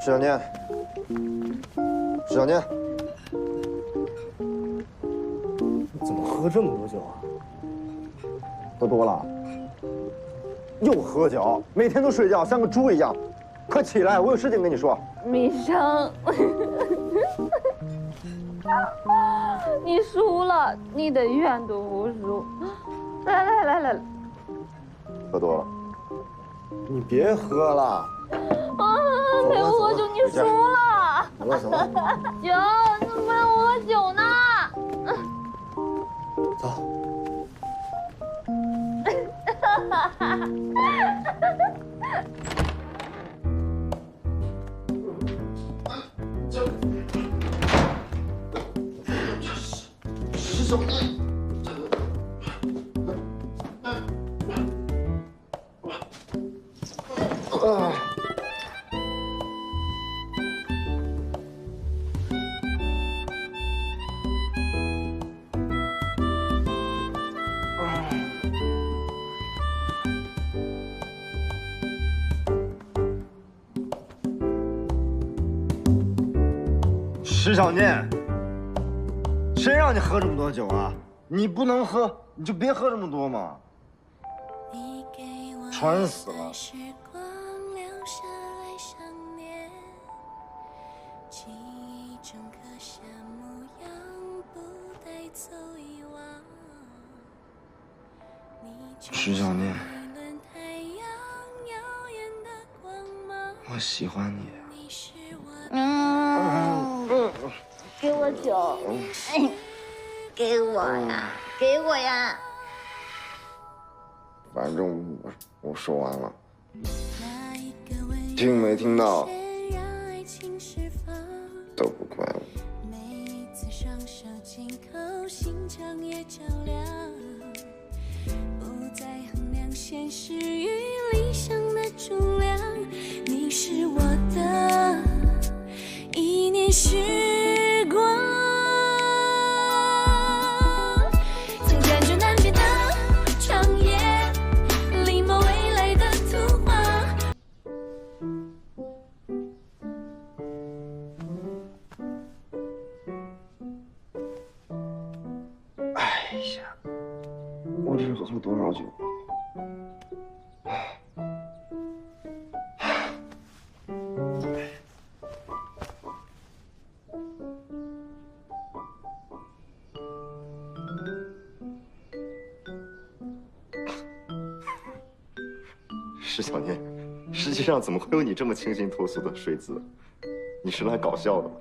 石小念，石小念，怎么喝这么多酒啊？喝多了？又喝酒，每天都睡觉，像个猪一样。快起来，我有事情跟你说。米生，你输了，你得愿赌服输。来，喝多了，你别喝了。啊！陪我喝酒，你输了。走了。酒，你怎么不让我喝酒呢？走。石小念。石小念，谁让你喝这么多酒啊？你不能喝，你就别喝这么多嘛。馋死了。石小念，我喜欢你。给我酒，给我呀，给我呀！反正我说完了，听没听到都不怪我。现实与理想的重量，你是我的一念时光，曾辗转难辨的长夜，临摹未来的图画。哎呀，我这是喝了多少酒啊？石小念，世界上怎么会有你这么清新脱俗的睡姿？你是来搞笑的吗？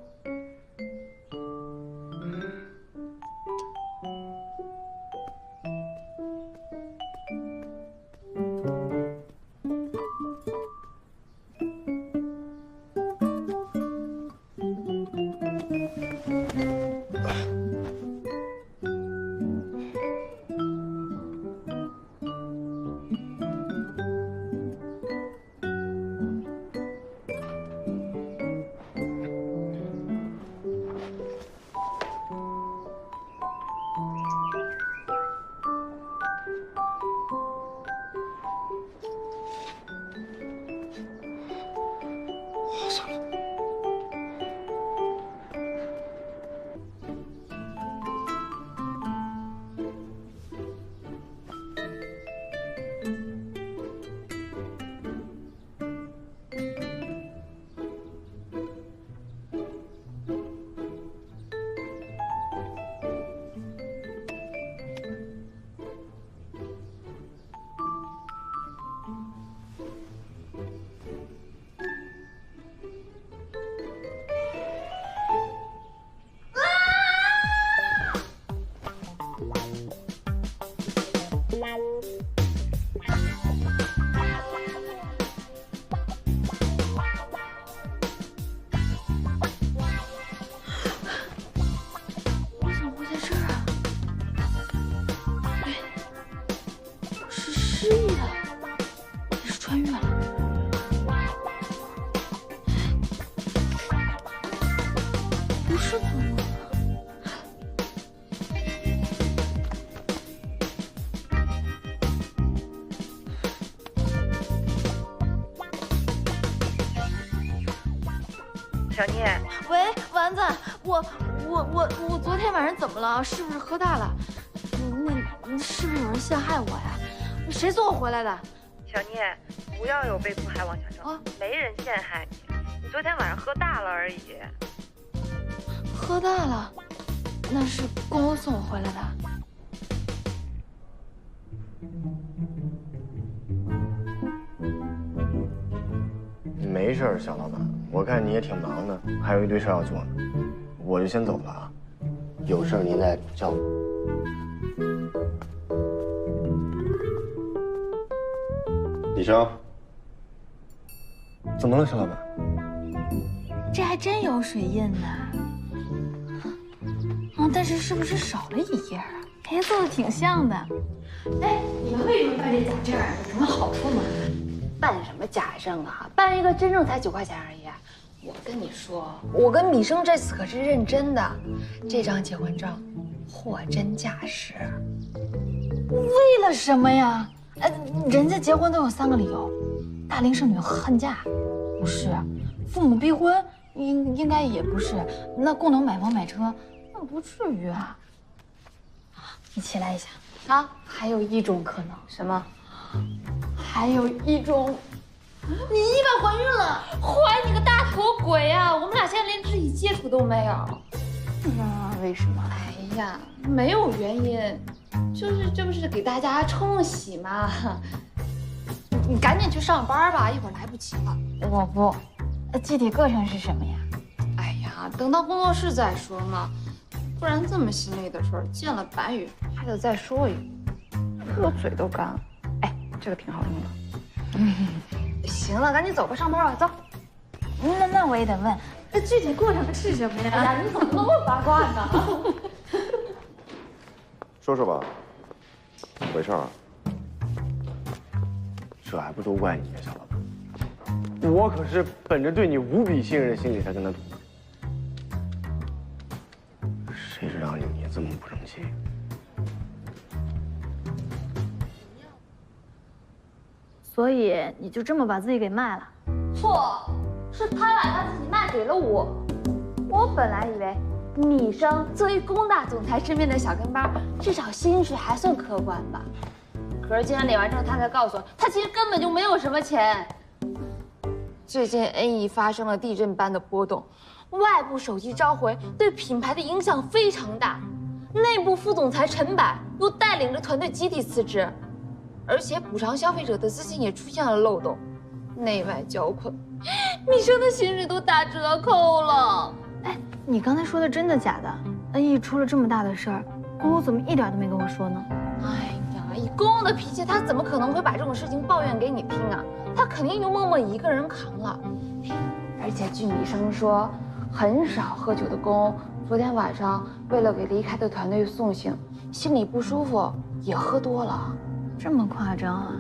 小聂，喂，丸子，我昨天晚上怎么了？是不是喝大了？那是不是有人陷害我呀？谁送我回来的？小聂，不要有被迫害妄想症，没人陷害你，你昨天晚上喝大了而已。喝大了，那是公公送我回来的。没事，小老板，我看你也挺忙的，还有一堆事要做呢，我就先走了啊。有事您再叫我。李生，怎么了，小老板？这还真有水印呢。但是是不是少了一页啊？哎，做的挺像的。哎，你们为什么办这假证啊？有什么好处吗？办什么假证啊？办一个真证才9块钱而已。我跟你说，我跟米生这次可是认真的，这张结婚证货真价实。为了什么呀？人家结婚都有3个理由：大龄剩女恨嫁，不是；父母逼婚，应该也不是；那共同买房买车，那不至于啊。你起来一下啊！还有一种可能，什么？还有一种，你意外怀孕了！怀你个大头鬼啊！我们俩现在连肢体接触都没有。为什么？哎呀，没有原因，这不是给大家冲喜吗？你赶紧去上班吧，一会儿来不及了。我不，具体过程是什么呀？哎呀，等到工作室再说嘛，不然这么心累的事儿，见了白宇还得再说一遍，我嘴都干了。哎，这个挺好用的。行了，赶紧走吧，上班吧，走。那我也得问，这具体过程是什么呀？哎呀，你怎么那么八卦呢？说说吧，怎么回事啊？这还不都怪你呀，小老板！我可是本着对你无比信任的心理才跟他赌的。谁知道你这么不争气？所以你就这么把自己给卖了？错，是他把他自己卖给了我。我本来以为米生作为龚大总裁身边的小跟班，至少薪水还算可观吧。可是今天领完证，他才告诉我，他其实根本就没有什么钱。最近 NE 发生了地震般的波动，外部手机召回对品牌的影响非常大。内部副总裁陈柏又带领着团队集体辞职，而且补偿消费者的资金也出现了漏洞，内外交困，米生的薪水都打折扣了。哎，你刚才说的真的假的？NE 出了这么大的事儿，公公怎么一点都没跟我说呢？哎呀，以公公的脾气，他怎么可能会把这种事情抱怨给你听啊？他肯定就默默一个人扛了。而且据米生说，很少喝酒的公昨天晚上为了给离开的团队送行，心里不舒服也喝多了。这么夸张啊？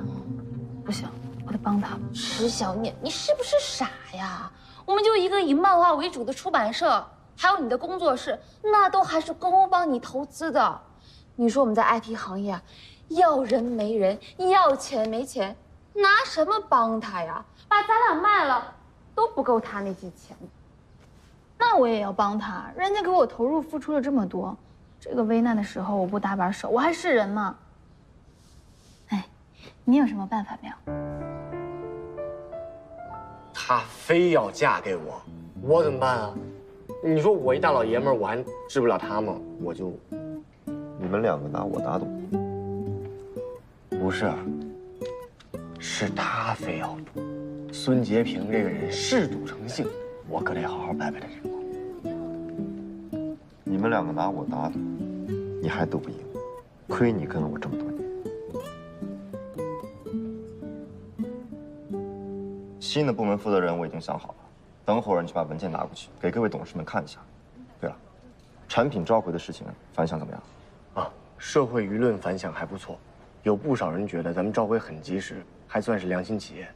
不行，我得帮他。池小念，你是不是傻呀？我们就一个以漫画为主的出版社，还有你的工作室，那都还是公公帮你投资的。你说我们在 IT 行业啊，要人没人，要钱没钱，拿什么帮他呀？把咱俩卖了都不够他那些钱。那我也要帮他，人家给我投入付出了这么多，这个危难的时候我不搭把手，我还是人吗？哎，你有什么办法没有？她非要嫁给我，我怎么办啊？你说我一大老爷们儿，我还治不了她吗？我就……你们两个打我打赌？不是，是她非要赌。孙洁平这个人嗜赌成性，我可得好好拜拜他这个。你们两个打我打赌，你还赌不赢，亏你跟了我这么多年。新的部门负责人我已经想好了，等会儿你去把文件拿过去，给各位董事们看一下。对了，产品召回的事情反响怎么样？啊，社会舆论反响还不错，有不少人觉得咱们召回很及时，还算是良心企业。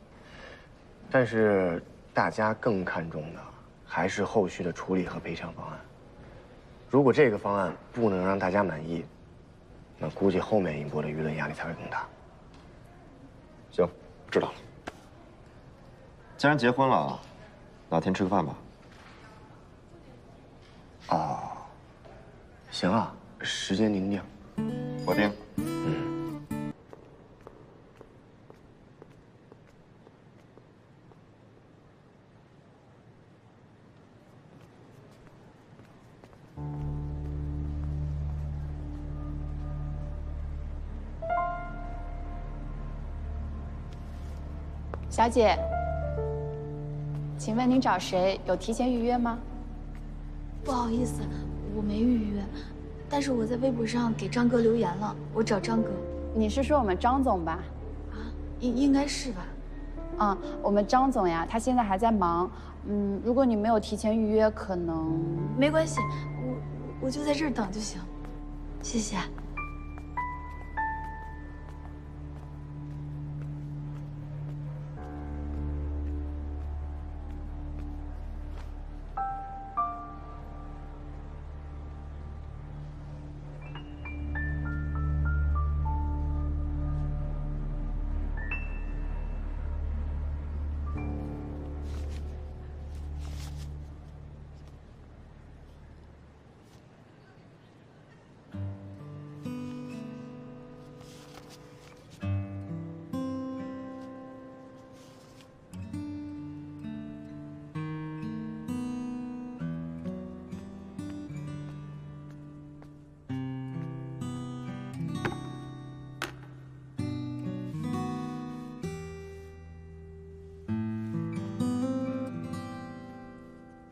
但是大家更看重的还是后续的处理和赔偿方案。如果这个方案不能让大家满意，那估计后面一波的舆论压力才会更大。行，知道了。既然结婚了，哪天吃个饭吧？哦，行啊，时间您定。我定。小姐，请问您找谁？有提前预约吗？不好意思，我没预约，但是我在微博上给张哥留言了，我找张哥。你是说我们张总吧？啊，应该是吧。啊，我们张总呀，他现在还在忙。如果你没有提前预约，可能没关系，我就在这儿等就行。谢谢。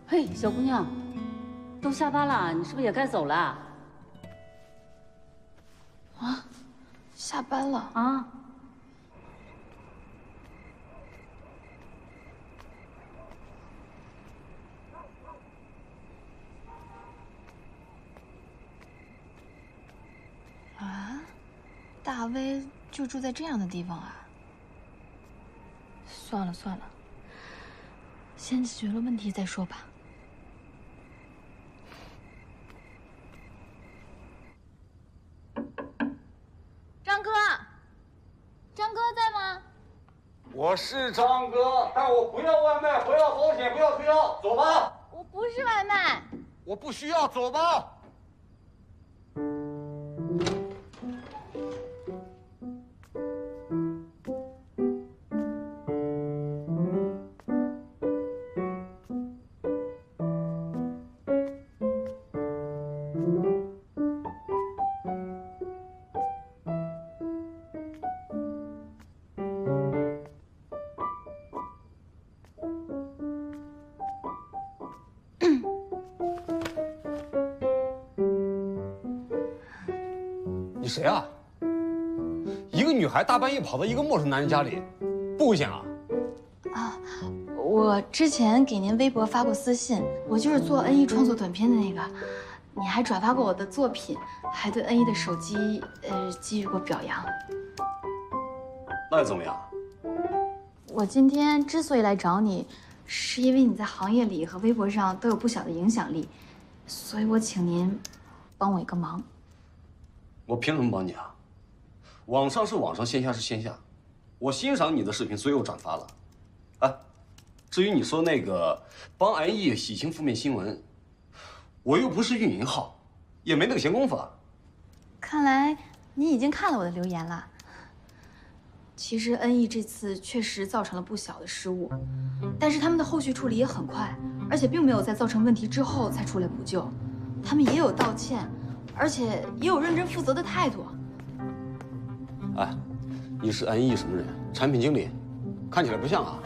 嘿，小姑娘，都下班了，你是不是也该走了？啊，下班了啊？啊，大威就住在这样的地方啊？算了算了，先解决了问题再说吧。张哥在吗？我是张哥，但我不要外卖，不要保险，不要退药，走吧。我不是外卖。我不需要，走吧。你谁啊？一个女孩大半夜跑到一个陌生男人家里，不危险啊？啊，我之前给您微博发过私信，我就是做NE创作短片的那个，你还转发过我的作品，还对NE的手机给予过表扬。那又怎么样？我今天之所以来找你，是因为你在行业里和微博上都有不小的影响力，所以我请您帮我一个忙。我凭什么帮你啊？网上是网上，线下是线下。我欣赏你的视频，所以我转发了。啊，至于你说那个帮NE洗清负面新闻，我又不是运营号，也没那个闲工夫啊。看来你已经看了我的留言了。其实NE这次确实造成了不小的失误，但是他们的后续处理也很快，而且并没有在造成问题之后才出来补救，他们也有道歉，而且也有认真负责的态度。哎，你是NE什么人？产品经理，看起来不像啊。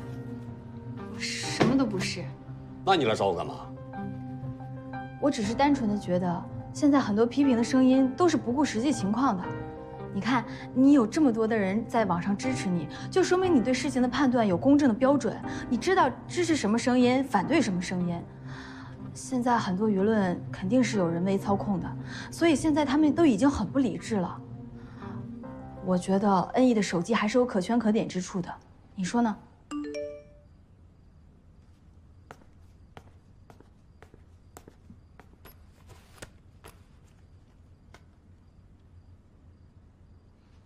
什么都不是。那你来找我干嘛？我只是单纯的觉得，现在很多批评的声音都是不顾实际情况的。你看，你有这么多的人在网上支持你，就说明你对事情的判断有公正的标准，你知道支持什么声音，反对什么声音。现在很多舆论肯定是有人为操控的，所以现在他们都已经很不理智了。我觉得NE的手机还是有可圈可点之处的，你说呢？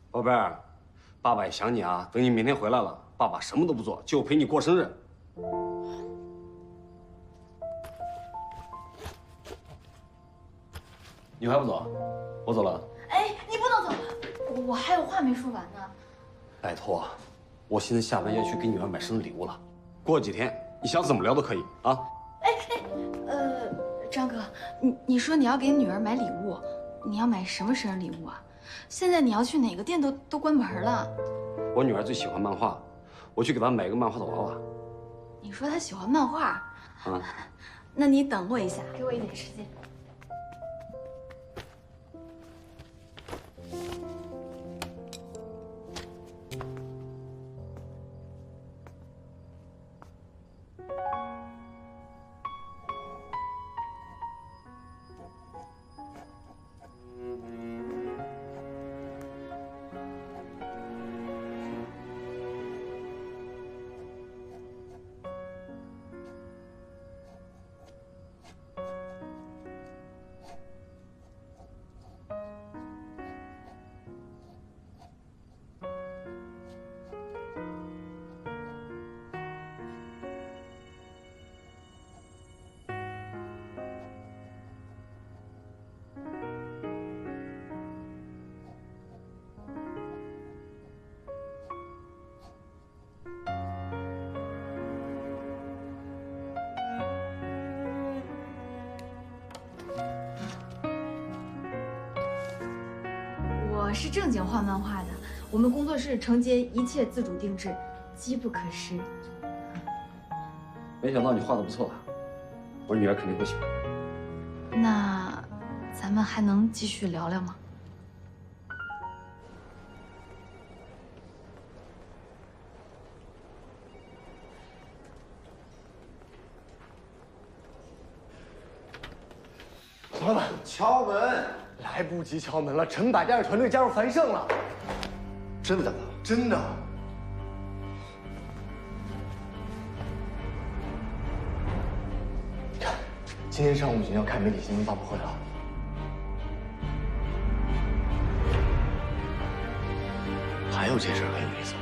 宝贝儿，爸爸也想你啊。等你明天回来了，爸爸什么都不做，就陪你过生日。你还不走？我走了。哎，你不能走，我还有话没说完呢。拜托，我现在下班要去给女儿买生日礼物了。过几天你想怎么聊都可以啊。张哥，你说你要给女儿买礼物，你要买什么生日礼物啊？现在你要去哪个店都关门了。我女儿最喜欢漫画，我去给她买个漫画的娃娃。你说她喜欢漫画啊？那你等我一下，给我一点时间。我是正经画漫画的，我们工作室承接一切自主定制，机不可失。没想到你画的不错啊，我女儿肯定会喜欢。那咱们还能继续聊聊吗？曹老板，敲门！来不及敲门了，陈百带着团队加入繁盛了。真的假的？真的。看，今天上午已经要开媒体新闻发布会了。还有这事儿很有意思，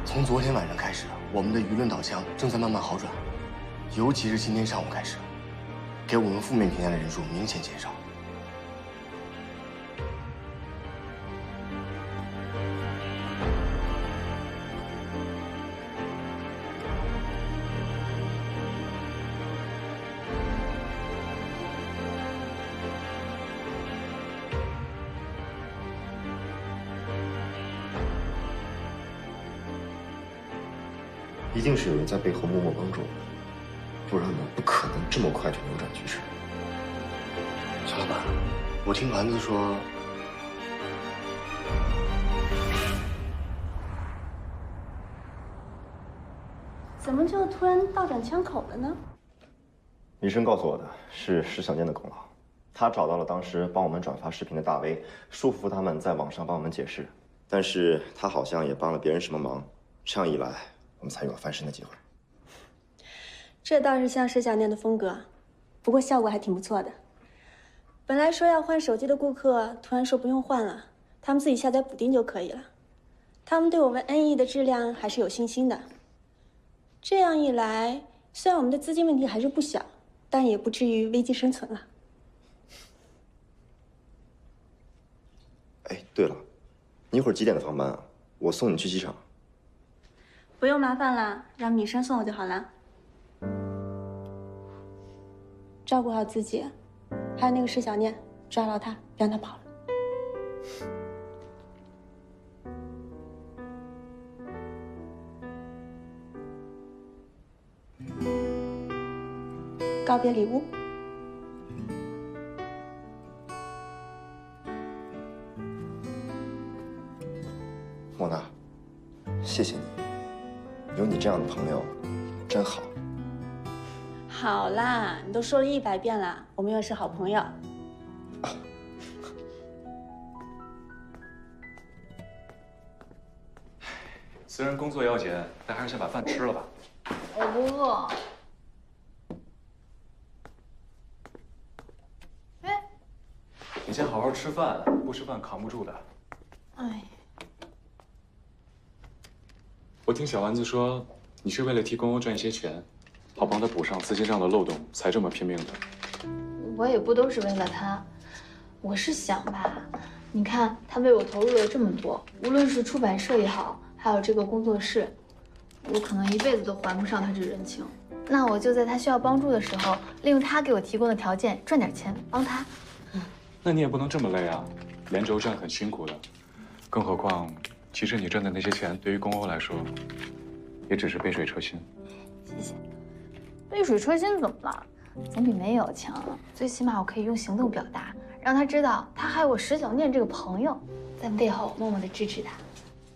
从昨天晚上开始，我们的舆论导向正在慢慢好转，尤其是今天上午开始，给我们负面评价的人数明显减少。一定是有人在背后默默帮助我们，不然我们不可能这么快就扭转局势。小老板，我听丸子说，怎么就突然倒转枪口了呢？医生告诉我的是石小念的功劳，他找到了当时帮我们转发视频的大 V， 说服他们在网上帮我们解释，但是他好像也帮了别人什么忙，这样一来，我们才有了翻身的机会。这倒是像石小念的风格，不过效果还挺不错的。本来说要换手机的顾客，突然说不用换了，他们自己下载补丁就可以了。他们对我们 NE 的质量还是有信心的。这样一来，虽然我们的资金问题还是不小，但也不至于危机生存了。哎，对了，你一会儿几点的航班啊？我送你去机场。不用麻烦了，让米生送我就好了。照顾好自己，还有那个石小念，抓牢他，别让他跑了。告别礼物。莫娜，谢谢你，有你这样的朋友，真好。好啦，你都说了100遍了，我们又是好朋友。虽然工作要紧，但还是先把饭吃了吧。我不饿。哎，你先好好吃饭，不吃饭扛不住的。哎，我听小丸子说，你是为了替公公赚一些钱，好帮他补上资金上的漏洞，才这么拼命的。我也不都是为了他。我是想吧，你看他为我投入了这么多，无论是出版社也好，还有这个工作室，我可能一辈子都还不上他这人情。那我就在他需要帮助的时候，利用他给我提供的条件赚点钱帮他。那你也不能这么累啊，连轴转很辛苦的。更何况，其实你挣的那些钱对于公欧来说，也只是杯水车薪。谢谢。杯水车薪怎么了？总比没有强啊。最起码我可以用行动表达，让他知道他还有我石小念这个朋友在背后默默的支持他。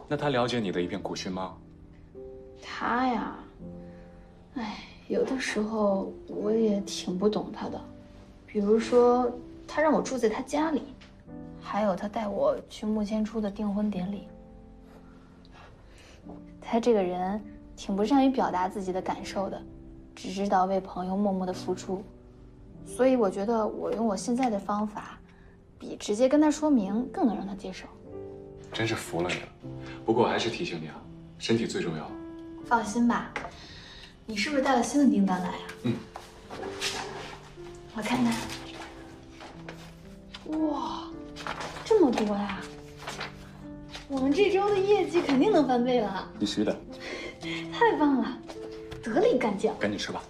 那他了解你的一片苦心吗？他呀，哎，有的时候我也挺不懂他的。比如说，他让我住在他家里，还有他带我去穆千初的订婚典礼。他这个人挺不善于表达自己的感受的，只知道为朋友默默的付出。所以我觉得我用我现在的方法，比直接跟他说明更能让他接受。真是服了你了。不过我还是提醒你啊，身体最重要。放心吧，你是不是带了新的订单来呀？我看看。哇，这么多呀！我们这周的业绩肯定能翻倍了。必须的。太棒了，得力干将。赶紧吃吧。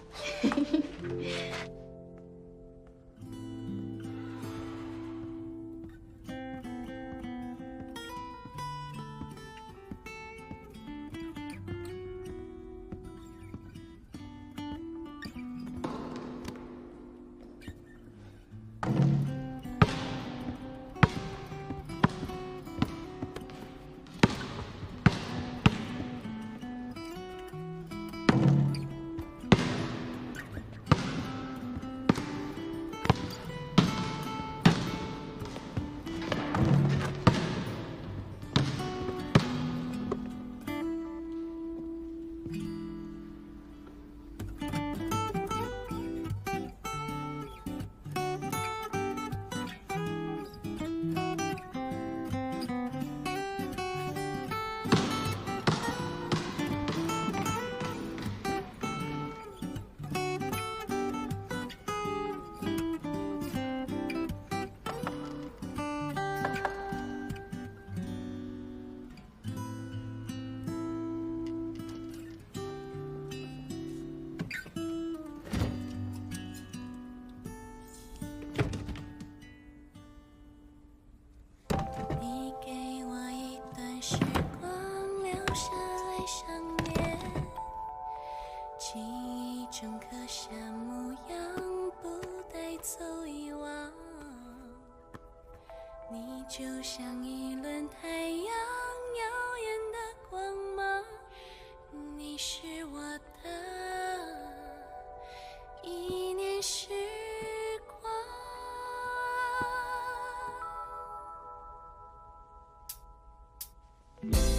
就像一轮太阳，耀眼的光芒，你是我的一念时光。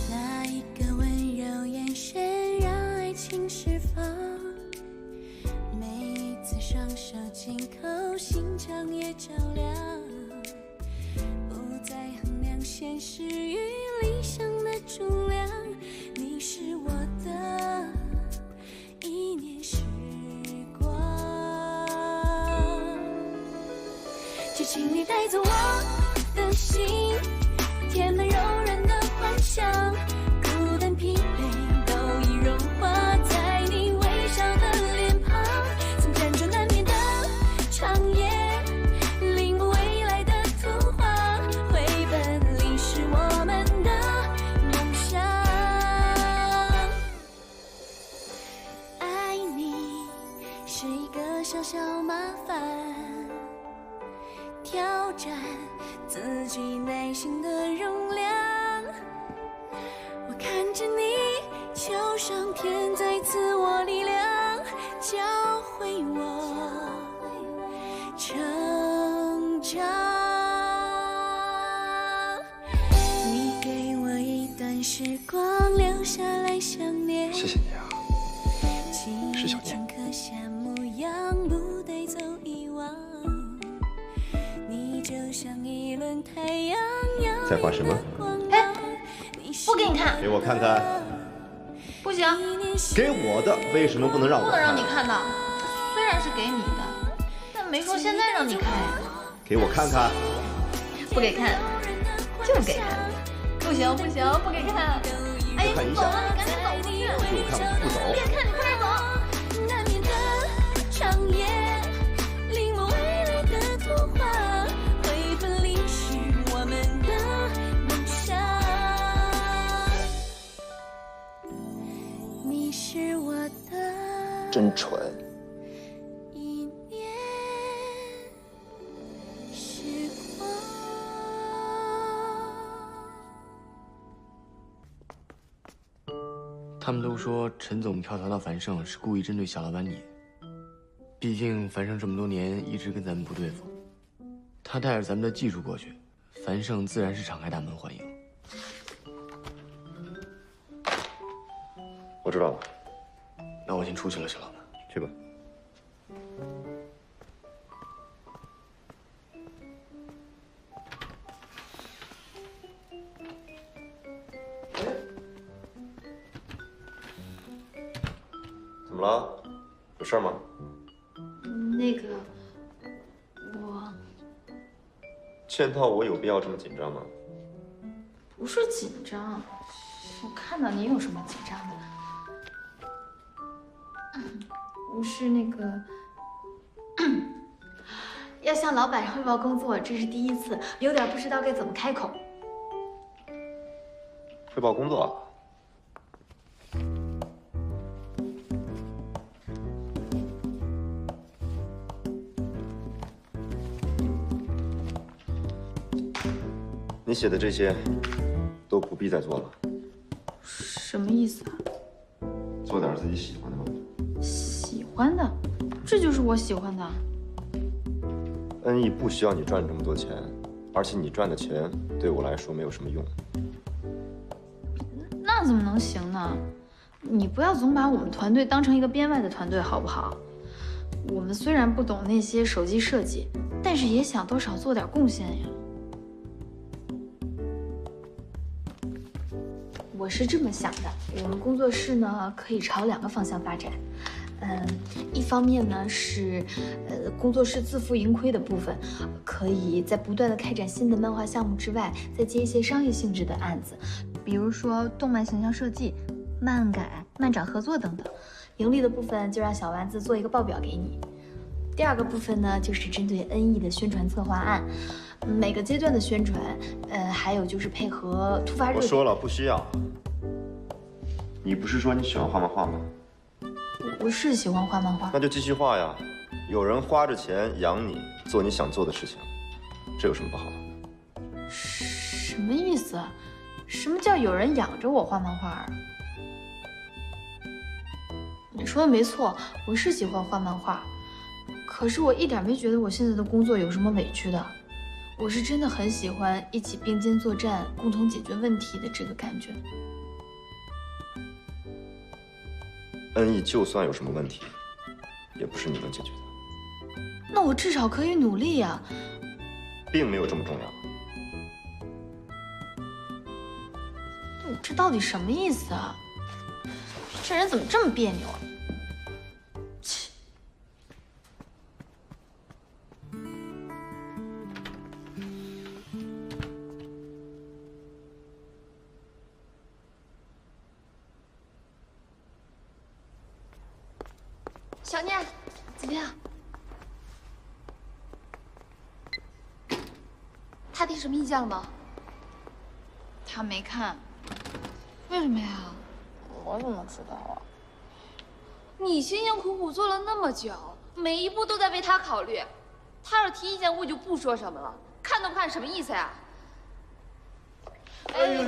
那一个温柔眼神，让爱情释放。每一次双手紧扣，心肠也照亮。现实与理想的重量，你是我的一念时光。就请你带走我的心，填满柔软的幻想，孤单疲惫都已融化在你微笑的脸庞。曾辗转难眠的长夜，领悟未来的图画。我们的梦想，爱你是一个小小麻烦，挑战自己内心的容量。我看着你，求上天再赐我力量，教会我成长。时光留下来想念，谢谢你啊，石小念。在画什么？哎，不给你看，给我看看。不行，给我的为什么不能让我看？不能让你看到，虽然是给你的，但没说现在让你看呀。给我看看。不给看，就给看，不行不行，不给看。哎呀，你走了，你赶紧走出去。给我看，不走。不给看，你快点走。难眠的长夜，临摹未来的图画，绘本里是我们的梦想。你是我的真蠢。一念时光。他们都说陈总跳槽到繁盛是故意针对小老板你，毕竟繁盛这么多年一直跟咱们不对付，他带着咱们的技术过去，繁盛自然是敞开大门欢迎。我知道了，那我先出去了，小老板。去吧。怎么了？有事吗？那个，我见到我有必要这么紧张吗？不是紧张，我看到你有什么紧张的？不是那个，要向老板汇报工作，这是第一次，有点不知道该怎么开口。汇报工作啊？你写的这些都不必再做了。什么意思啊？做点自己喜欢的吧。喜欢的，这就是我喜欢的。恩义不需要你赚这么多钱，而且你赚的钱对我来说没有什么用。那怎么能行呢？你不要总把我们团队当成一个编外的团队，好不好？我们虽然不懂那些手机设计，但是也想多少做点贡献呀。我是这么想的，我们工作室呢可以朝2个方向发展。一方面呢是，工作室自负盈亏的部分，可以在不断的开展新的漫画项目之外，再接一些商业性质的案子，比如说动漫形象设计、漫改、漫展合作等等。盈利的部分就让小丸子做一个报表给你。第2个部分呢，就是针对恩义的宣传策划案，每个阶段的宣传，还有就是配合突发热点。我说了，不需要。你不是说你喜欢画漫画吗？我是喜欢画漫画，那就继续画呀。有人花着钱养你，做你想做的事情，这有什么不好？什么意思？什么叫有人养着我画漫画？你说的没错，我是喜欢画漫画，可是我一点没觉得我现在的工作有什么委屈的。我是真的很喜欢一起并肩作战、共同解决问题的这个感觉。恩义就算有什么问题，也不是你能解决的。那我至少可以努力呀。并没有这么重要。你这到底什么意思啊？这人怎么这么别扭啊？切！小念，怎么样？他提什么意见了吗？他没看。为什么呀？我怎么知道啊？你辛辛苦苦做了那么久，每一步都在为他考虑。他要是提意见，我就不说什么了。看都不看，什么意思呀？哎呦，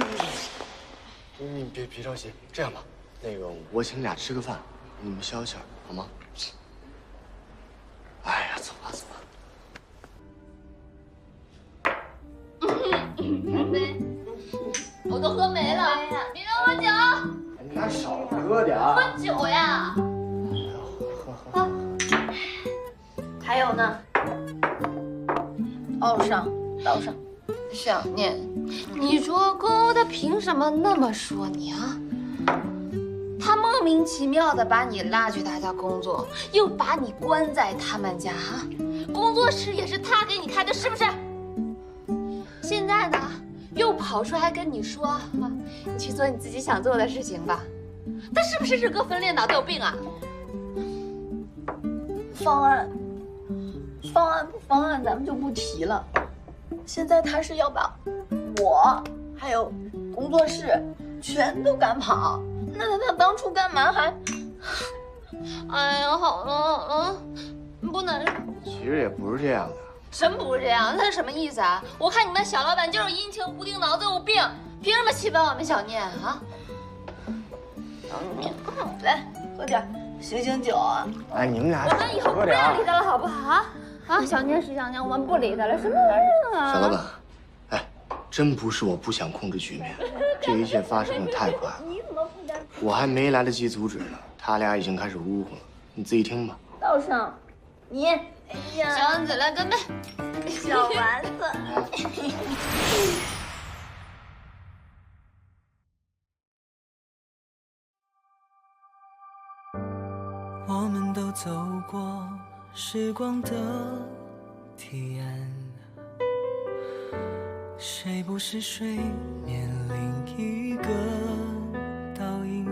你别着急，这样吧，那个我请你俩吃个饭，你们消消气儿，好吗？哎呀，走吧走吧。干杯！我都喝没了，别让我喝酒。那少喝点儿。喝酒呀！喝。还有呢？倒上。小念，你说公欧他凭什么那么说你啊？他莫名其妙的把你拉去他家工作，又把你关在他们家，工作室也是他给你开的，是不是？现在呢，又跑出来跟你说，你去做你自己想做的事情吧。他是不是人格分裂，脑袋有病啊？方案不方案，咱们就不提了。现在他是要把我还有工作室全都赶跑，那他当初干嘛还？哎呀，好了，不能。其实也不是这样的。真不是这样，那是什么意思啊？我看你们小老板就是阴晴不定，脑子有病，凭什么欺负我们小念啊？来喝点醒醒酒啊！哎，你们俩我们以后不要理他了，好不好？啊，小念是小念，我们不理他了，什么玩意儿啊？小老板，哎，真不是我不想控制局面，这一切发生的太快了。你怎么不敢？我还没来得及阻止呢，他俩已经开始呜呼了。你自己听吧。道上，你，哎呀，小丸子来干杯！小丸子。我们都走过时光的堤岸，谁不是水面另一个倒影？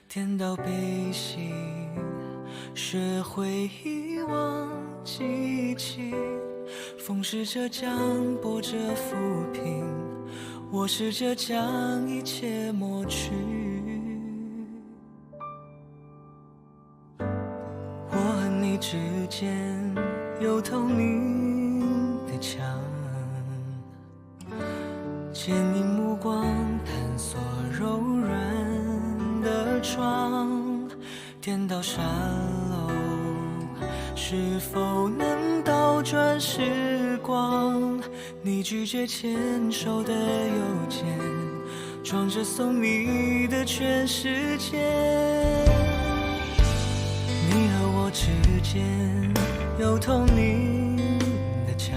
颠倒悲喜，学会遗忘记起，风试着将波折抚平，我试着将一切抹去。之间有透明的墙，牵引目光探索柔软的窗，颠倒沙漏，是否能倒转时光？你拒绝牵手的邮件，装着送你的全世界。你和我之间有透明的墙，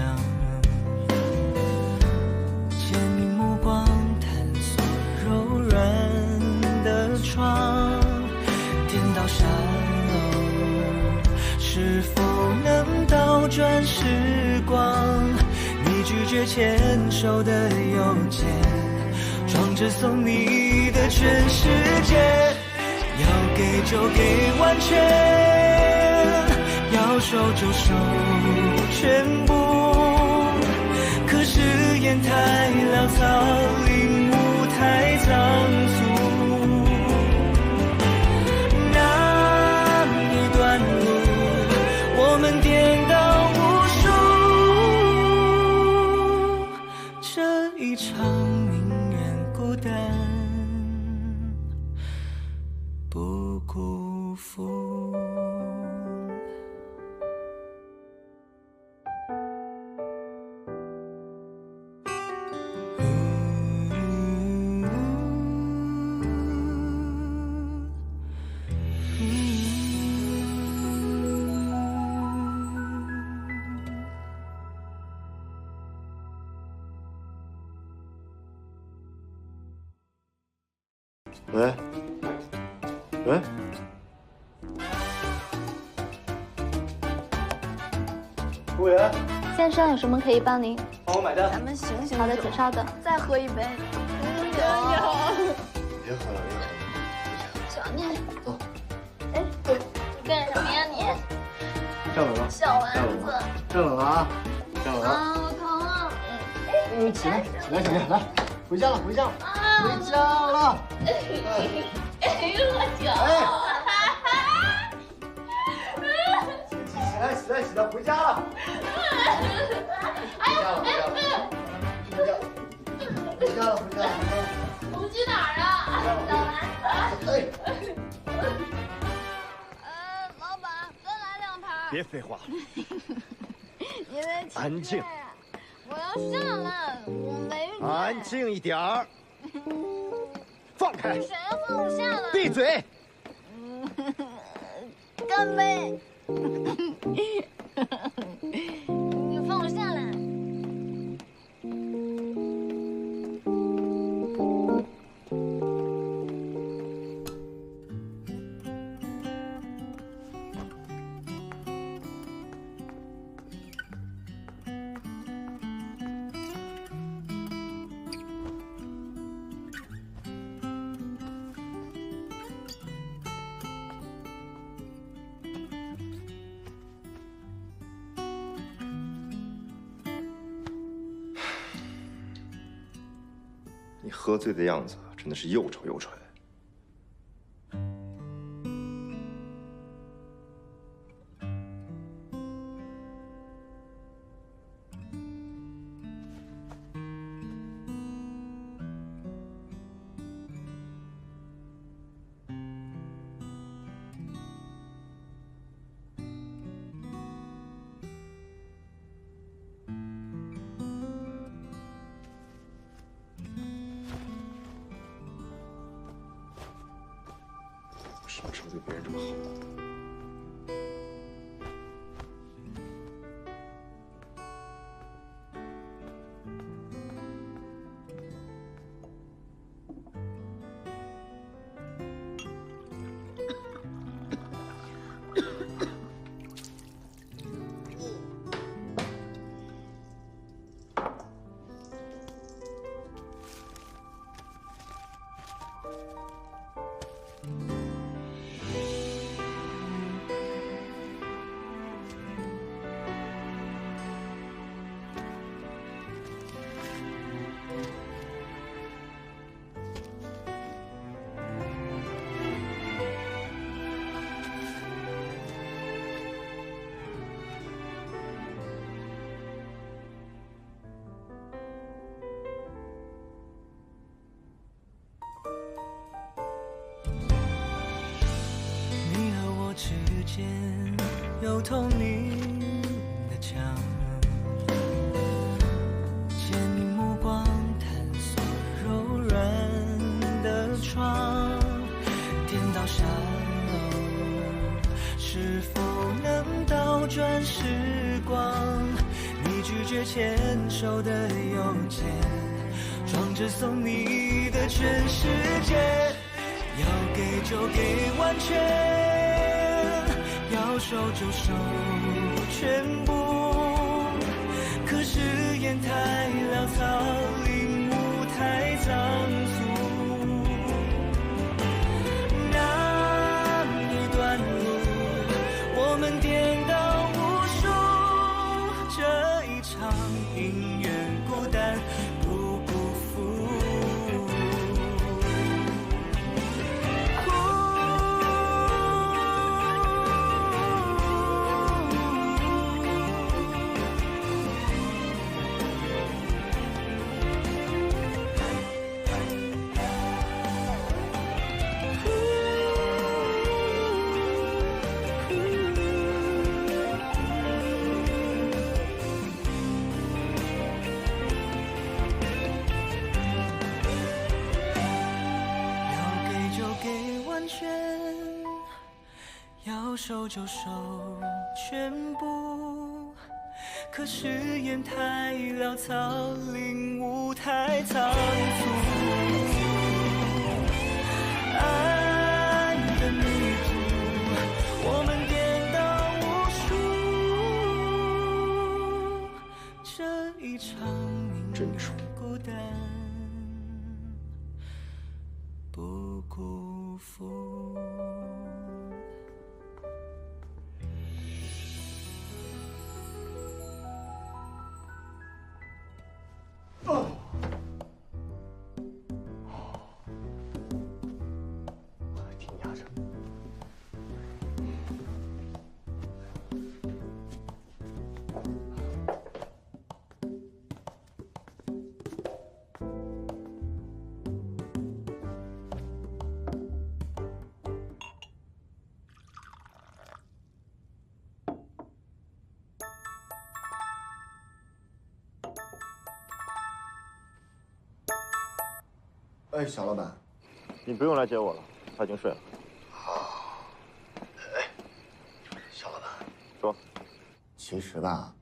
牵引目光探索柔软的窗，颠倒沙漏，是否能倒转时光？你拒绝牵手的邮件，装着送你的全世界。要给就给完全，要收就收全部。可是烟太潦草，领悟太仓促。那一段路，我们颠倒无数。这一场宁愿孤单，不辜负。喂，喂，服务员，先生有什么可以帮您？帮我买单。咱们醒醒。好的，请稍等。再喝一杯。加油！别喝了，别喝了。小念，走。哎，你干什么呀你？站稳了。小丸子。站稳了啊！站稳了。啊，我疼啊！起来，起来，小念，来，回家了，回家了，回家了。喝酒。起来，起来，起来，回家了。回家了，回家了，回家了，回家了，回家了。我们去哪儿啊？小丸子。哎。老板，再来2盘。别废话了。你在安静。我要上来，我没事。安静一点儿。放开！谁要放我下来？闭嘴！干杯！你放我下来！喝醉的样子真的是又丑又蠢。什么时候对别人这么好？有透明的墙，借你目光探索柔软的窗，颠倒沙漏，是否能倒转时光？你拒绝牵手的邮件，装着送你的全世界，要给就给完全。要收就收全部，可是烟太潦草，领悟太仓促。那一段路，我们颠倒无数，这一场宁愿孤单不辜负。要收就收全部，可是烟太潦草，领悟太仓促。爱的迷途，我们颠倒无数，这一场宁愿孤单不辜负。挺压着。哎，小老板，你不用来接我了，他已经睡了。好。哎，小老板，说。其实吧，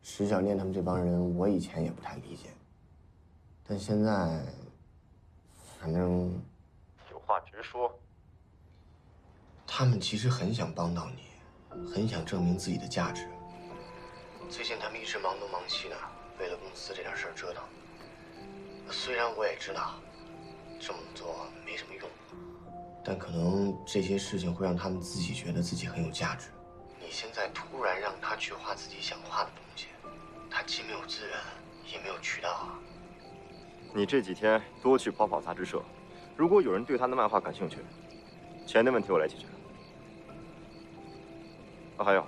石小念他们这帮人，我以前也不太理解，但现在，反正有话直说。他们其实很想帮到你，很想证明自己的价值。最近他们一直忙东忙西的，为了公司这点事儿折腾。虽然我也知道。这么做没什么用，但可能这些事情会让他们自己觉得自己很有价值。你现在突然让他去画自己想画的东西，他既没有资源，也没有渠道啊。你这几天多去跑跑杂志社，如果有人对他的漫画感兴趣，钱的问题我来解决。啊，还有，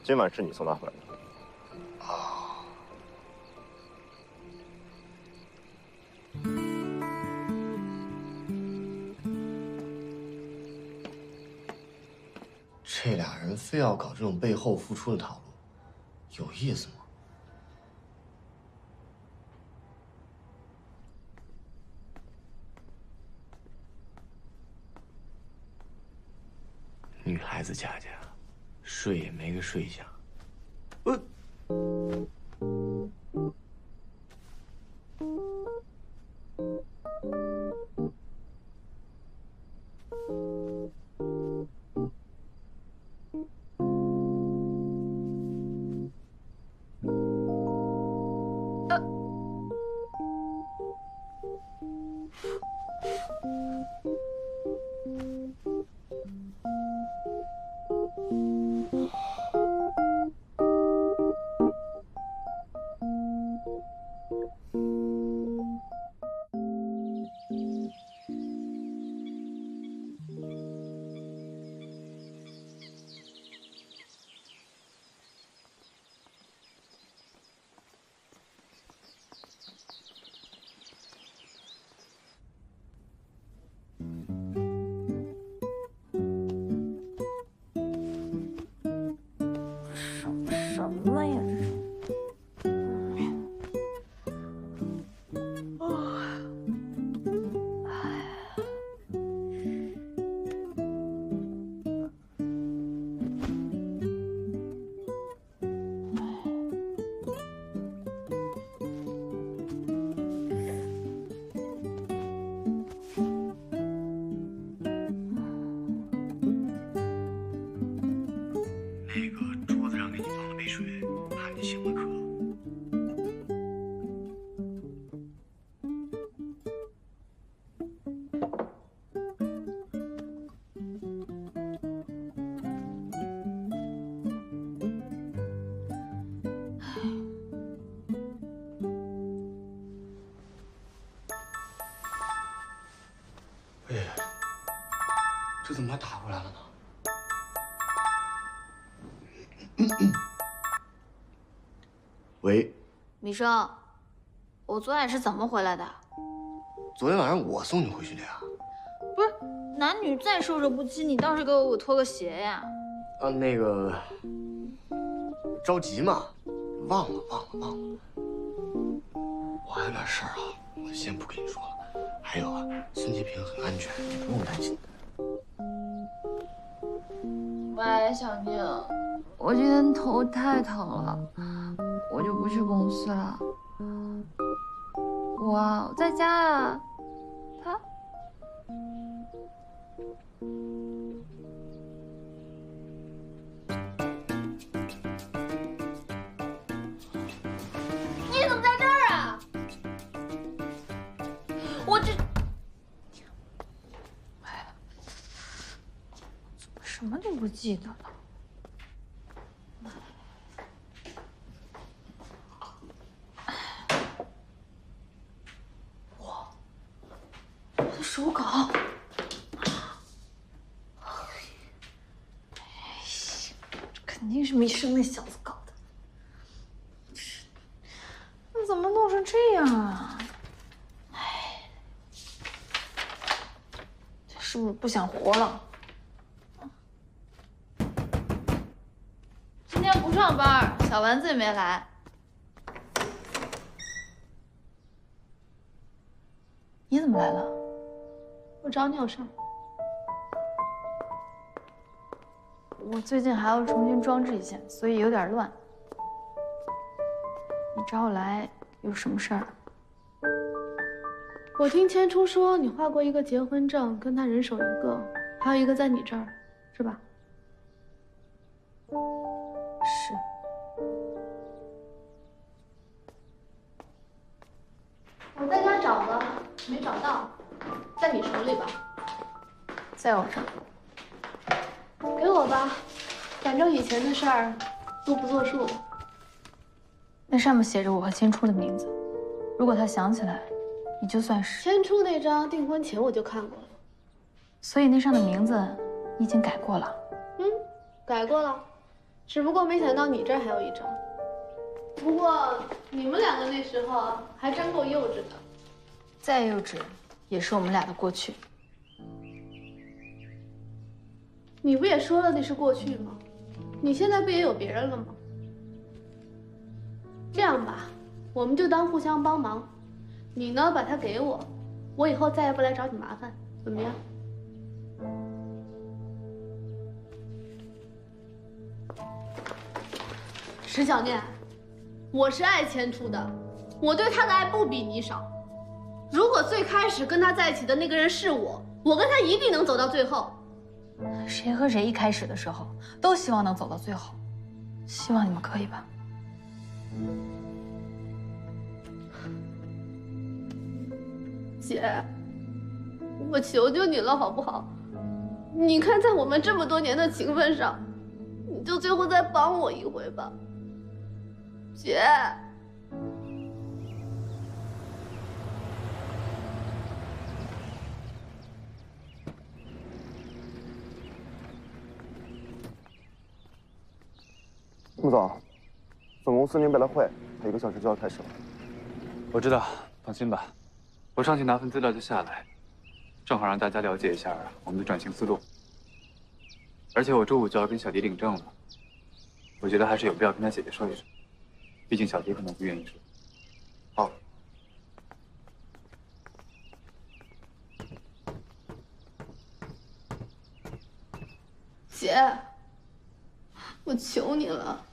今晚是你送他回来的。啊。这俩人非要搞这种背后付出的套路，有意思吗？女孩子家家，睡也没个睡相。什么呀？那个桌子上给你放了杯水，怕你醒了渴。哎呀，这怎么还打回来了呢？喂，米生，我昨晚是怎么回来的？昨天晚上我送你回去的呀。不是，男女再授受不亲，你倒是给我脱个鞋呀！啊，那个着急嘛，忘了。我还有点事儿啊，我先不跟你说了。还有啊，孙洁平很安全，你不用担心。喂，小宁，我今天头太疼了，我就不去公司了。我在家啊。他，你怎么在这儿啊？我这，哎呀，怎么什么都不记得了？手稿，这肯定是米生那小子搞的。那怎么弄成这样啊？哎，他是不是不想活了？今天不上班，小丸子也没来。你怎么来了？我找你有事儿。我最近还要重新装置一下，所以有点乱。你找我来有什么事儿？我听千初说你画过一个结婚证，跟他人手一个，还有一个在你这儿，是吧？是。我在家找了，没找到。在你手里吧，在我这儿。给我吧，反正以前的事儿都不作数了。那上面写着我和千初的名字。如果他想起来，你就算是签出那张订婚前我就看过了，所以那上的名字你已经改过了。改过了，只不过没想到你这儿还有一张。不过你们两个那时候还真够幼稚的。再幼稚，也是我们俩的过去。你不也说了那是过去吗？你现在不也有别人了吗？这样吧，我们就当互相帮忙。你呢，把他给我，我以后再也不来找你麻烦，怎么样？石小念，我是爱千初的，我对他的爱不比你少。如果最开始跟他在一起的那个人是我跟他一定能走到最后。谁和谁一开始的时候都希望能走到最后，希望你们可以吧。姐，我求求你了，好不好？你看，在我们这么多年的情分上，你就最后再帮我一回吧，姐。穆总，总公司您备了会，还1个小时就要开始了。我知道，放心吧，我上去拿份资料就下来，正好让大家了解一下我们的转型思路。而且我周五就要跟小迪领证了，我觉得还是有必要跟他姐姐说一声，毕竟小迪可能不愿意说。好。姐，我求你了。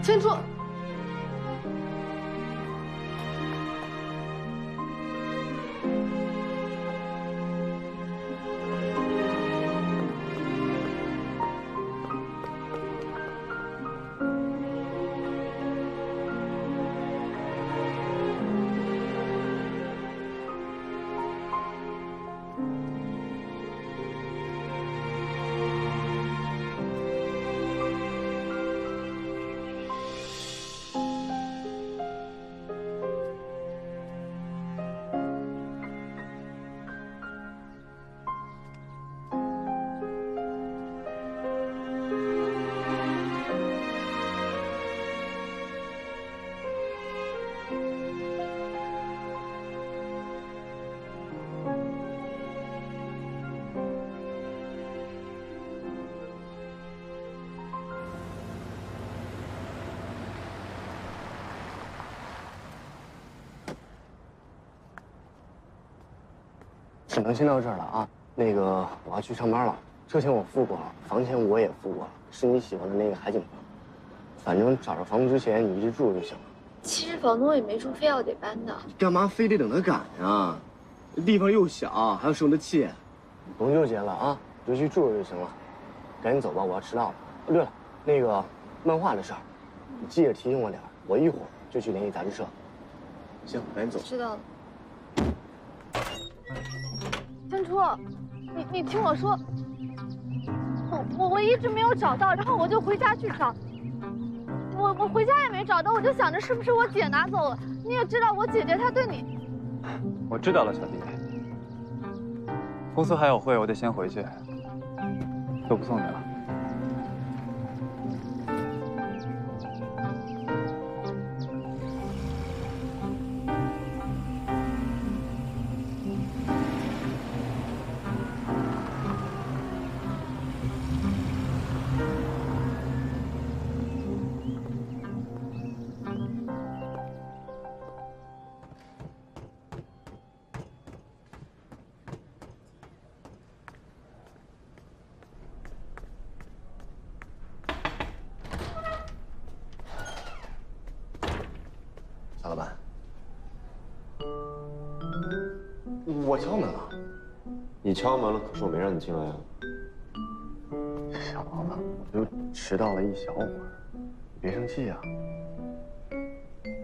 千初，只能先到这儿了啊。那个我要去上班了，车钱我付过了，房钱我也付过了，是你喜欢的那个海景房。反正找着房子之前你一直住就行了。其实房东也没说非要得搬的。干嘛非得等他赶呀？地方又小，还要生的气。不用纠结了啊，就去住就行了。赶紧走吧，我要迟到了。对了，那个漫画的事儿，你记着提醒我点儿，我一会儿就去联系杂志社。行，赶紧走。知道了。千初，你听我说，我一直没有找到，然后我就回家去找，我回家也没找到，我就想着是不是我姐拿走了。你也知道我姐姐她对你，我知道了，小迪。公司还有会，我得先回去，就不送你了。我敲门了。你敲门了，可是我没让你进来啊。小子，我就迟到了一小会儿，你别生气啊。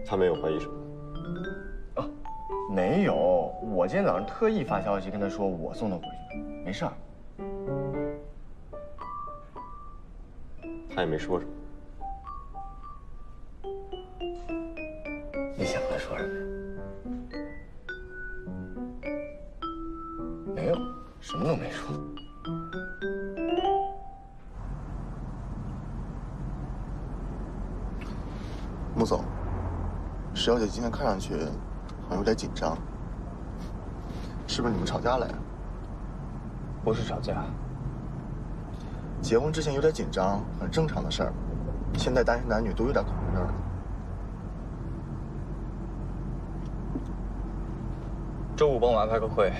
他没有怀疑什么？啊，没有。我今天早上特意发消息跟他说我送他回去的，没事儿。他也没说什么。你想他说什么呀？没有，什么都没说。穆总，石小姐今天看上去好像有点紧张，是不是你们吵架了呀？不是吵架，结婚之前有点紧张，很正常的事儿。现在单身男女都有点恐婚症了。周五帮我安排个会，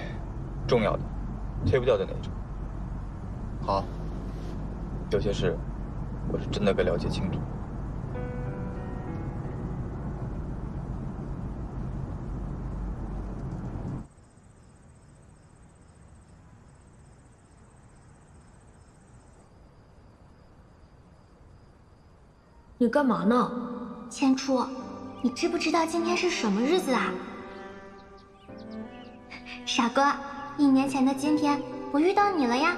重要的，推不掉的那种。好。有些事，我是真的该了解清楚。你干嘛呢？千初，你知不知道今天是什么日子啊？傻瓜，1年前的今天，我遇到你了呀。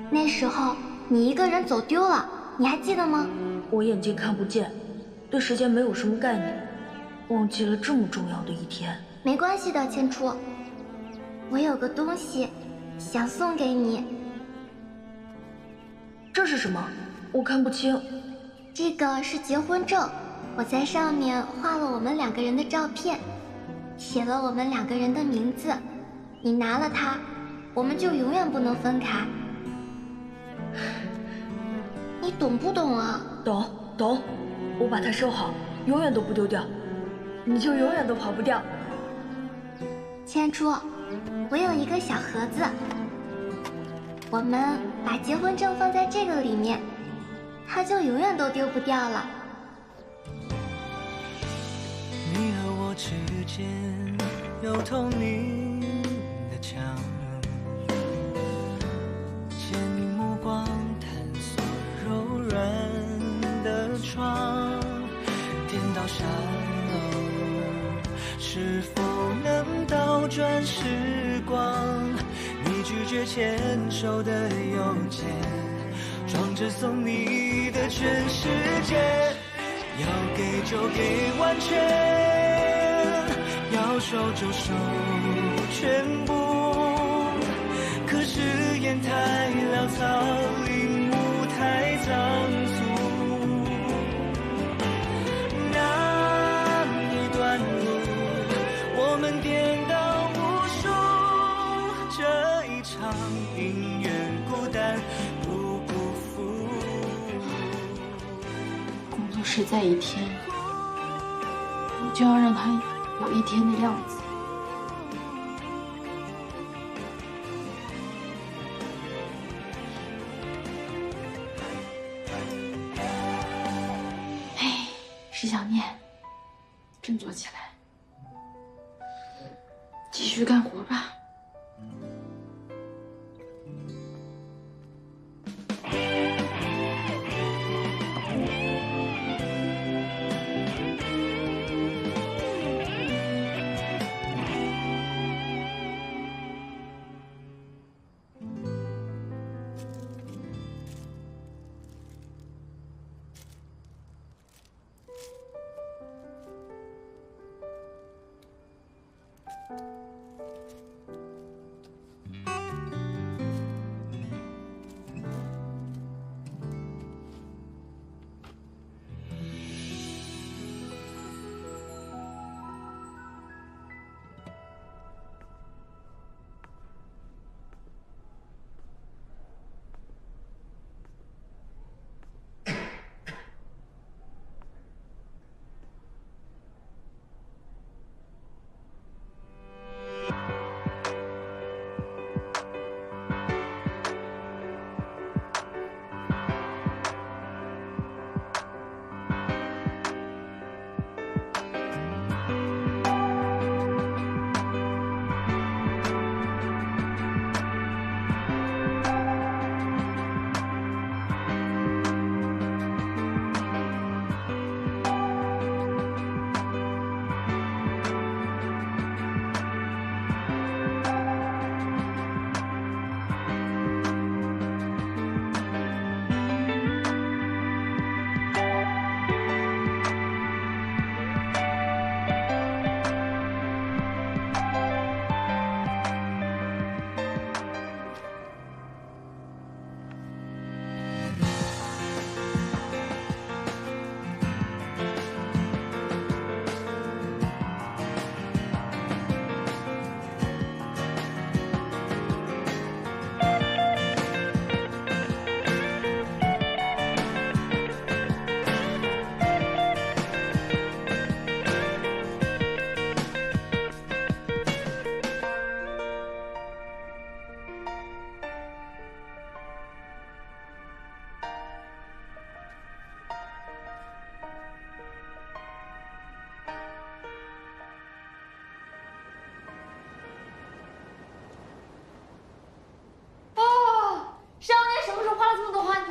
那时候你一个人走丢了，你还记得吗？我眼睛看不见，对时间没有什么概念，忘记了这么重要的一天。没关系的，千初，我有个东西想送给你。这是什么？我看不清。这个是结婚证，我在上面画了我们2个人的照片，写了我们2个人的名字。你拿了它，我们就永远不能分开。你懂不懂啊？懂，我把它收好，永远都不丢掉，你就永远都跑不掉。千初，我有一个小盒子，我们把结婚证放在这个里面，它就永远都丢不掉了。你和我之间有透明的墙，借你目光探索柔软的窗，颠倒沙漏，是否能倒转时光？你拒绝牵手的邮件，装着送你的全世界。要给就给完全，要收就收全部。可是烟太潦草，领悟太仓促。那一段路，我们颠倒无数。这一场宁愿孤单不辜负。工作室在一天，我就要让它有一天的样子。哎，石小念，振作起来，继续干活吧。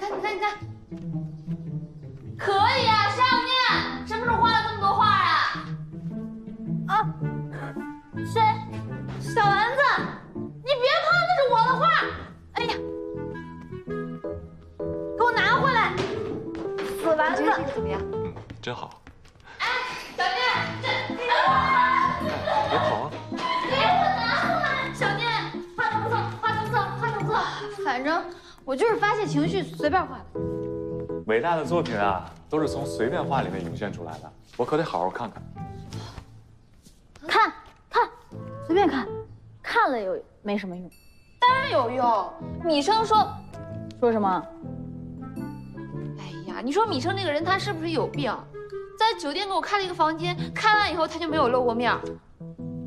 你看，可以啊，上面什么时候画了这么多画啊？啊，谁？小丸子，你别碰，那是我的画！哎呀，给我拿回来！死丸子，怎么样？真好。哎，小念，这别跑啊！给我拿回来！小念，画成色。反正我就是发泄情绪，随便画的。伟大的作品啊，都是从随便画里面涌现出来的，我可得好好看看。看，随便看了又没什么用。当然有用。米生说什么？哎呀，你说米生这个人他是不是有病？在酒店给我开了一个房间，开完以后他就没有露过面，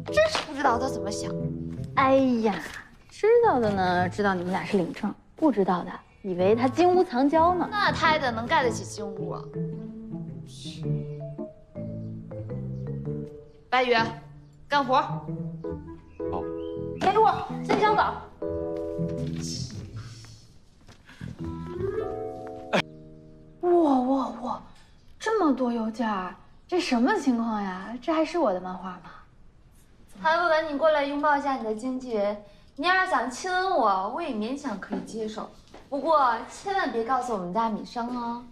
真是不知道他怎么想。哎呀，知道的呢，知道你们俩是领证；不知道的，以为他金屋藏娇呢。那他还能盖得起金屋啊？白宇，干活。好。给我先交稿。哇，这么多邮件，这什么情况呀？这还是我的漫画吗？还不赶紧过来拥抱一下你的经纪人？你要是想亲吻我，我也勉强可以接受，不过千万别告诉我们家米生哦。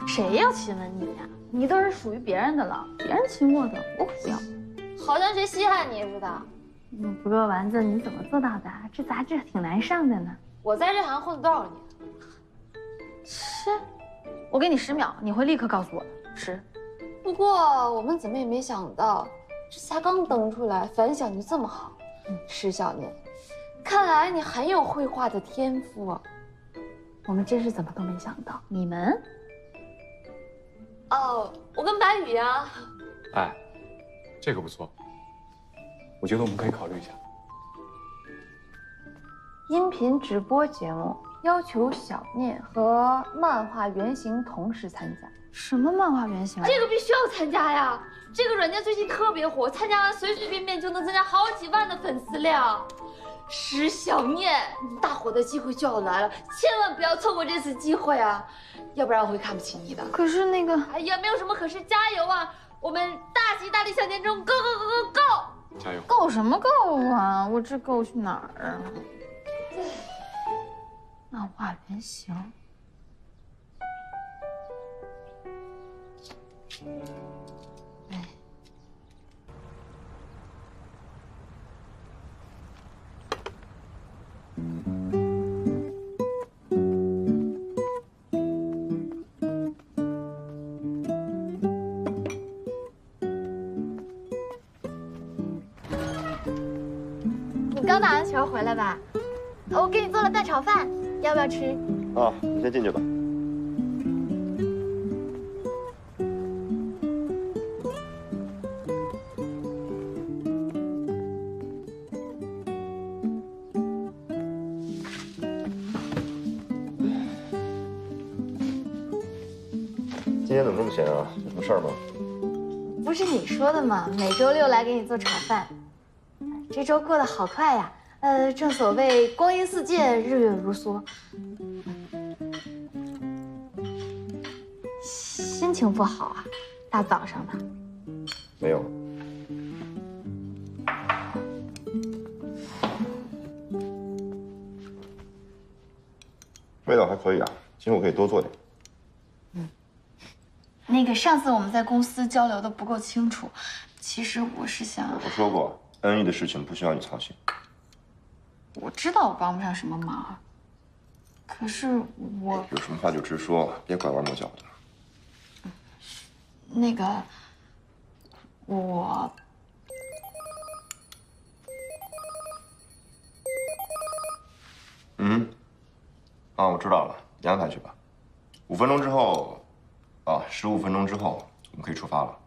谁要亲吻你呀？你都是属于别人的了，别人亲我的，我可不要。好像谁稀罕你似的。不过丸子，你怎么做到的？这杂志挺难上的呢。我在这行混了多少年？我给你10秒，你会立刻告诉我的。10。不过我们怎么也没想到，这才刚登出来，反响就这么好。石小念，看来你很有绘画的天赋啊。我们真是怎么都没想到。你们？哦，我跟白宇呀。哎，这个不错，我觉得我们可以考虑一下。音频直播节目要求小念和漫画原型同时参加。什么漫画原型？这个必须要参加呀！这个软件最近特别火，参加完随随便便就能增加好几万的粉丝量。石小念，大火的机会就要来了，千万不要错过这次机会啊！要不然我会看不起你的。可是那个……哎呀，没有什么可是，加油啊！我们大吉大利向前冲，Go Go Go Go Go！ 加油！够什么够啊？我这够去哪儿啊？漫画原型。你刚打完球回来吧？我给你做了蛋炒饭，要不要吃？啊，你先进去吧。今天怎么这么闲啊？有什么事儿吗？不是你说的吗？每周6来给你做炒饭。这周过得好快呀！正所谓光阴似箭，日月如梭。心情不好啊？大早上的。没有。味道还可以啊，其实我可以多做点。那个上次我们在公司交流的不够清楚，其实我是想……我说过，恩义的事情不需要你操心。我知道我帮不上什么忙，可是我有什么话就直说，别拐弯抹角的。那个我……啊，我知道了，你安排去吧。5分钟之后，15分钟之后，我们可以出发了。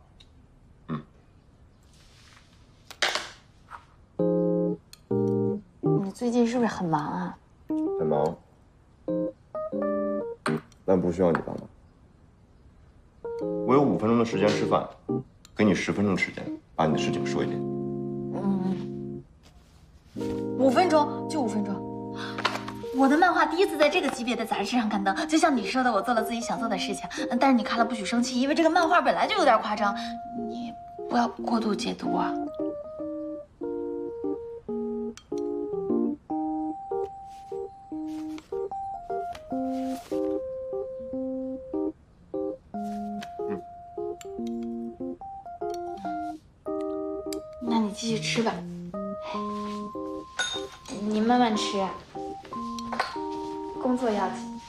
你最近是不是很忙啊？很忙，但不需要你帮忙。我有5分钟的时间吃饭，给你10分钟的时间把你的事情说一遍。 5分钟，就5分钟。我的漫画第一次在这个级别的杂志上刊登，就像你说的，我做了自己想做的事情。但是你看了不许生气，因为这个漫画本来就有点夸张，你不要过度解读啊。那你继续吃吧，你慢慢吃，工作要紧。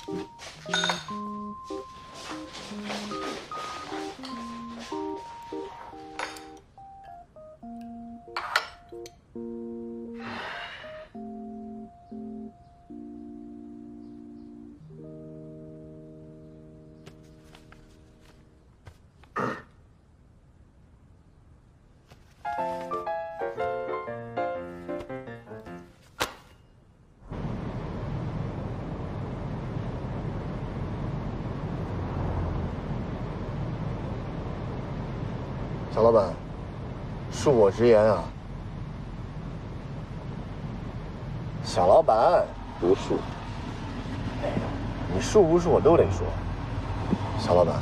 小老板，恕我直言啊，小老板不恕。你恕不恕我都得说。小老板，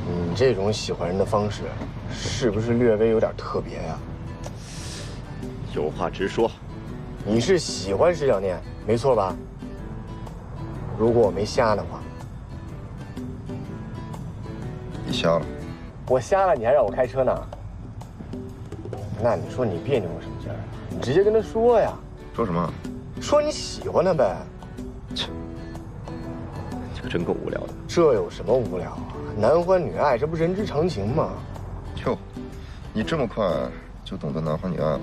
你这种喜欢人的方式，是不是略微有点特别呀？有话直说。你是喜欢石小念，没错吧？如果我没瞎的话，你瞎了。我瞎了，你还让我开车呢？那你说你别扭个什么劲儿？你直接跟他说呀。说什么？说你喜欢他呗。切，你可真够无聊的。这有什么无聊啊？男欢女爱，这不人之常情吗？哟，你这么快就懂得男欢女爱了？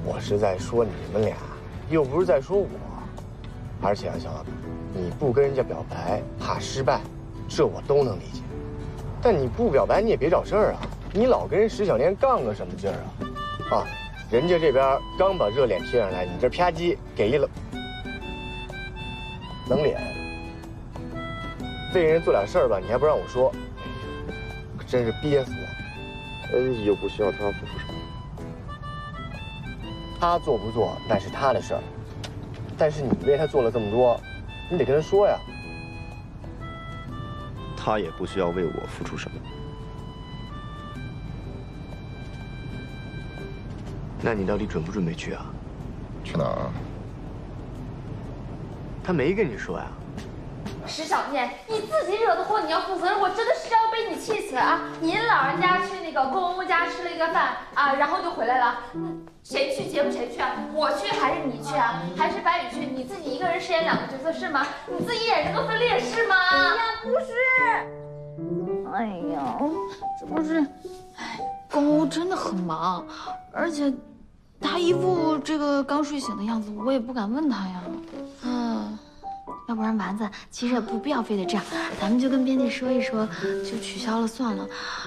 我是在说你们俩，又不是在说我。而且啊，小老板，你不跟人家表白，怕失败，这我都能理解。但你不表白，你也别找事儿啊！你老跟人石小念杠个什么劲儿啊？啊，人家这边刚把热脸贴上来，你这啪叽给一冷脸，为人做点事儿吧，你还不让我说，可真是憋死了。你又不需要他付出什么。他做不做那是他的事儿，但是你为他做了这么多，你得跟他说呀。他也不需要为我付出什么。那你到底准不准备去啊？去哪儿啊？他没跟你说呀。石小念，你自己惹的祸，你要负责任。我真的是要被你气死了啊！您老人家去那个公公家吃了一个饭啊，然后就回来了。谁去节目谁去啊？我去还是你去啊？还是白宇去？你自己一个人饰演2个角色是吗？你自己演这个分裂是吗？哎呀，不是。哎呀，这不是，公公真的很忙，而且他一副这个刚睡醒的样子，我也不敢问他呀。要不然丸子，其实也不必要非得这样，咱们就跟编辑说一说，就取消了算了。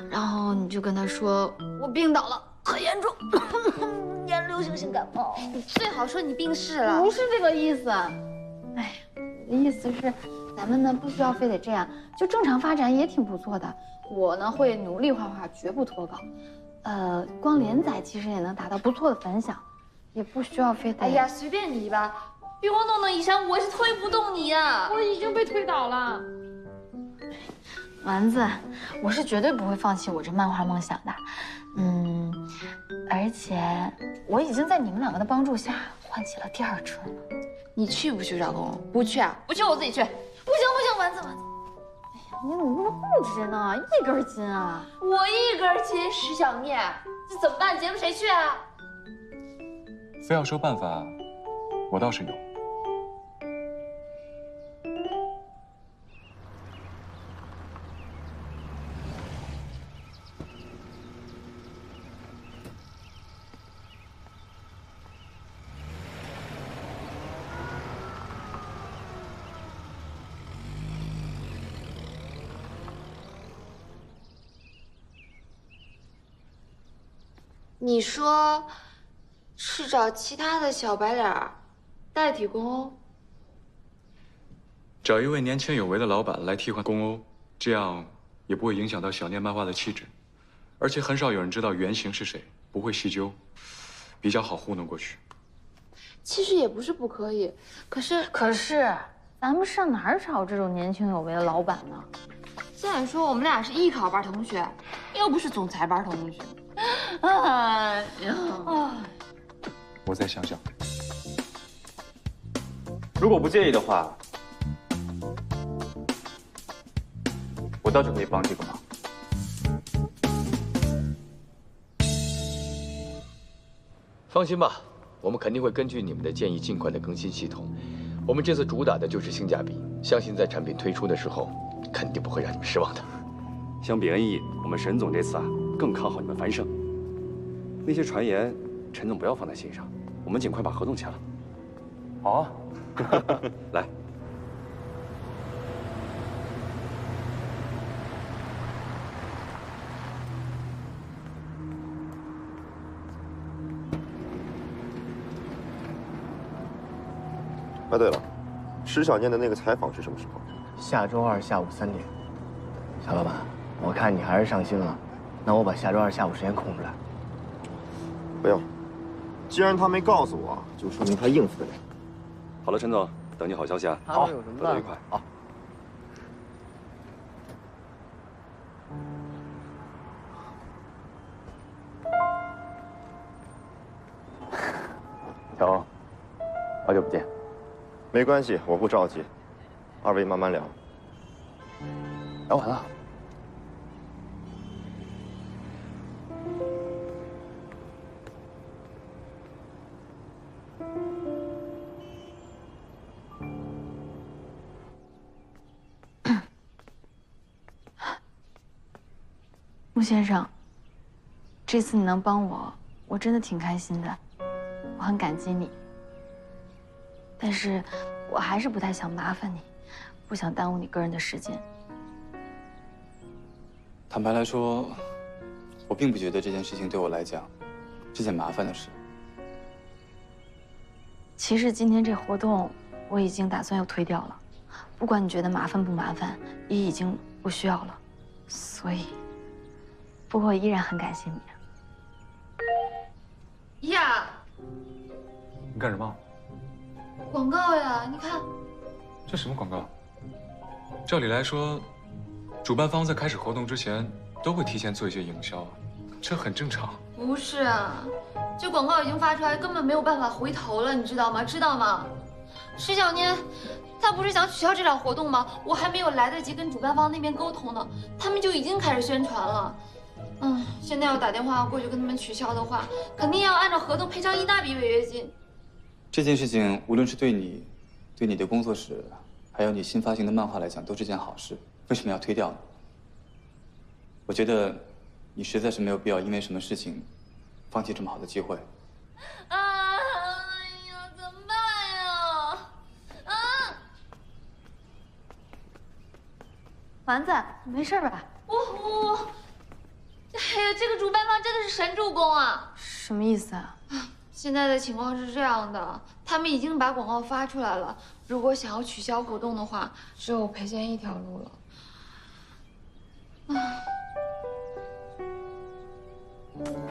然后你就跟他说我病倒了，很严重，演流行性感冒。你最好说你病逝了，不是这个意思。哎，我的意思是，咱们呢不需要非得这样，就正常发展也挺不错的。我呢会努力画画，绝不脱稿。光连载其实也能达到不错的反响，也不需要非得。哎呀，随便你吧。别光弄一山，我是推不动你呀！我已经被推倒了。丸子，我是绝对不会放弃我这漫画梦想的。而且我已经在你们2个的帮助下唤起了第2春了。你去不去找公公？不去啊？不去我自己去。不行不行，丸子。哎呀，你怎么这么固执呢？1根筋啊！我1根筋，石小念，这怎么办？节目谁去啊？非要说办法，我倒是有。你说是找其他的小白脸代替公欧？找一位年轻有为的老板来替换公欧，这样也不会影响到小念漫画的气质，而且很少有人知道原型是谁，不会细究，比较好糊弄过去。其实也不是不可以，可是咱们上哪儿找这种年轻有为的老板呢？再说我们俩是艺考班同学，又不是总裁班同学。哎呀，我再想想。如果不介意的话，我倒是可以帮这个忙。放心吧，我们肯定会根据你们的建议尽快的更新系统。我们这次主打的就是性价比，相信在产品推出的时候，肯定不会让你们失望的。相比恩义，我们沈总这次更看好你们繁盛。那些传言，陈总不要放在心上，我们尽快把合同签了。好啊，来。对了，石小念的那个采访是什么时候？下周2下午3点。小老板，我看你还是上心了，那我把下周2下午时间空出来。不用，既然他没告诉我，就说明他应付得了。好了，陈总，等你好消息啊！好，合作愉快。好。小欧，好久不见。没关系，我不着急，二位慢慢聊。聊完了。穆先生，这次你能帮我，我真的挺开心的，我很感激你。但是，我还是不太想麻烦你，不想耽误你个人的时间。坦白来说，我并不觉得这件事情对我来讲是件麻烦的事。其实今天这活动我已经打算要推掉了，不管你觉得麻烦不麻烦，也已经不需要了。所以，不过我依然很感谢你。呀，你干什么？广告呀，你看。这什么广告？照理来说，主办方在开始活动之前都会提前做一些营销，这很正常。不是啊，这广告已经发出来，根本没有办法回头了，你知道吗？知道吗？石小念，他不是想取消这场活动吗？我还没有来得及跟主办方那边沟通呢，他们就已经开始宣传了。现在要打电话过去跟他们取消的话，肯定要按照合同赔偿一大笔违约金。这件事情无论是对你、对你的工作室，还有你新发行的漫画来讲，都是件好事。为什么要推掉呢？我觉得你实在是没有必要因为什么事情放弃这么好的机会。哎呀，怎么办呀？丸子，你没事吧？哎呀，这个主办方真的是神助攻啊！什么意思啊？现在的情况是这样的，他们已经把广告发出来了。如果想要取消活动的话，只有赔钱一条路了。